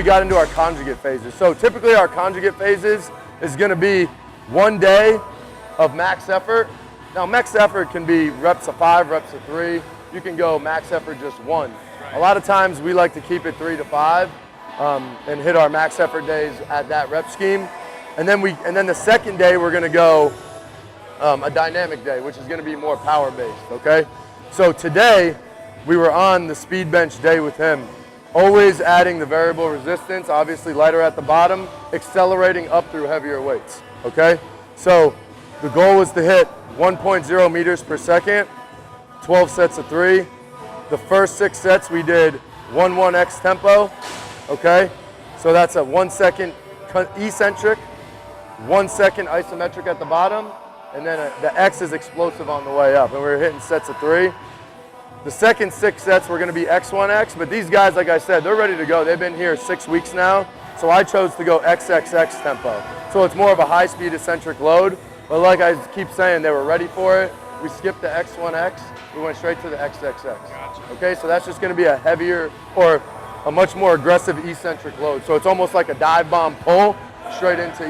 got into our conjugate phases. So typically our conjugate phases is gonna be 1 day of max effort. Now max effort can be reps of 5, reps of 3. You can go max effort just 1. A lot of times we like to keep it 3 to 5 and hit our max effort days at that rep scheme. And then the second day we're gonna go a dynamic day, which is gonna be more power based, okay? So today we were on the speed bench day with him, always adding the variable resistance, obviously lighter at the bottom, accelerating up through heavier weights, okay? So the goal was to hit 1.0 meters per second, 12 sets of 3. The first 6 sets we did 1-1x tempo, okay? So that's a 1 second eccentric, 1 second isometric at the bottom, and then the X is explosive on the way up, and we were hitting sets of 3. The second 6 sets were gonna be X1X, but these guys, like I said, they're ready to go. They've been here 6 weeks now, so I chose to go XXX tempo. So it's more of a high-speed eccentric load, but like I keep saying, they were ready for it. We skipped the X1X, we went straight to the XXX. Gotcha. Okay, so that's just gonna be a heavier, or a much more aggressive eccentric load. So it's almost like a dive bomb pull straight into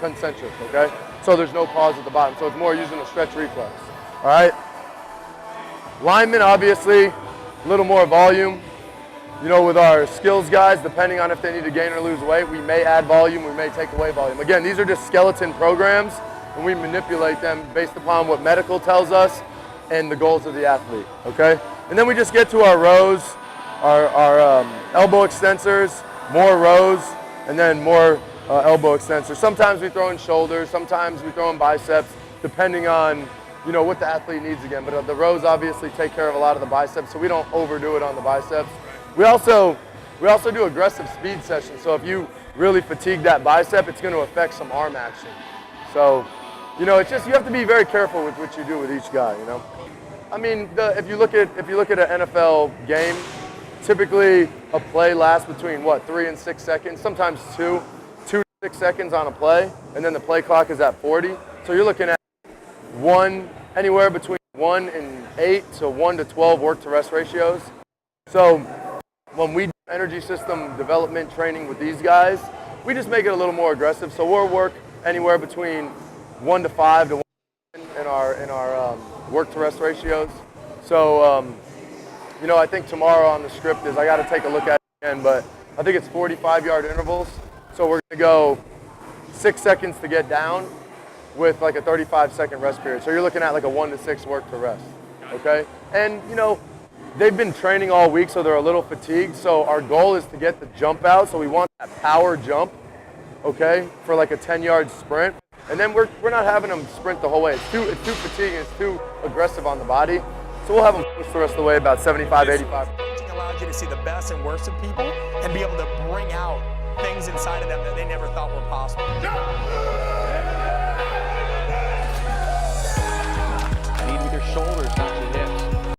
concentric, okay? So there's no pause at the bottom, so it's more using a stretch reflex, all right? Linemen, obviously, a little more volume. You know, with our skills guys, depending on if they need to gain or lose weight, we may add volume, we may take away volume. Again, these are just skeleton programs, and we manipulate them based upon what medical tells us and the goals of the athlete, okay? And then we just get to our rows, our elbow extensors, more rows, and then more elbow extensors. Sometimes we throw in shoulders, sometimes we throw in biceps, depending on, you know, what the athlete needs again. But the rows obviously take care of a lot of the biceps, so we don't overdo it on the biceps. We also do aggressive speed sessions, so if you really fatigue that bicep, it's going to affect some arm action. So, you know, it's just, you have to be very careful with what you do with each guy, you know. I mean, if you look at an NFL game, typically a play lasts between, what, 3 and 6 seconds, sometimes 2 to 6 seconds on a play, and then the play clock is at 40. So you're looking at anywhere between 1 and 8 to 1 to 12 work to rest ratios. So when we do energy system development training with these guys, we just make it a little more aggressive. So we'll work anywhere between 1 to 5 to 1 in our work to rest ratios. So you know, I think tomorrow on the script is, I got to take a look at it again, but I think it's 45-yard intervals. So we're going to go 6 seconds to get down with like a 35-second rest period. So you're looking at like a 1 to 6 work to rest, okay? And you know, they've been training all week, so they're a little fatigued. So our goal is to get the jump out. So we want that power jump, okay, for like a 10-yard sprint. And then we're not having them sprint the whole way. It's too fatiguing, it's too aggressive on the body. So we'll have them push the rest of the way about 75, 85. Coaching allows you to see the best and worst of people and be able to bring out things inside of them that they never thought were possible. Lead with your shoulders, not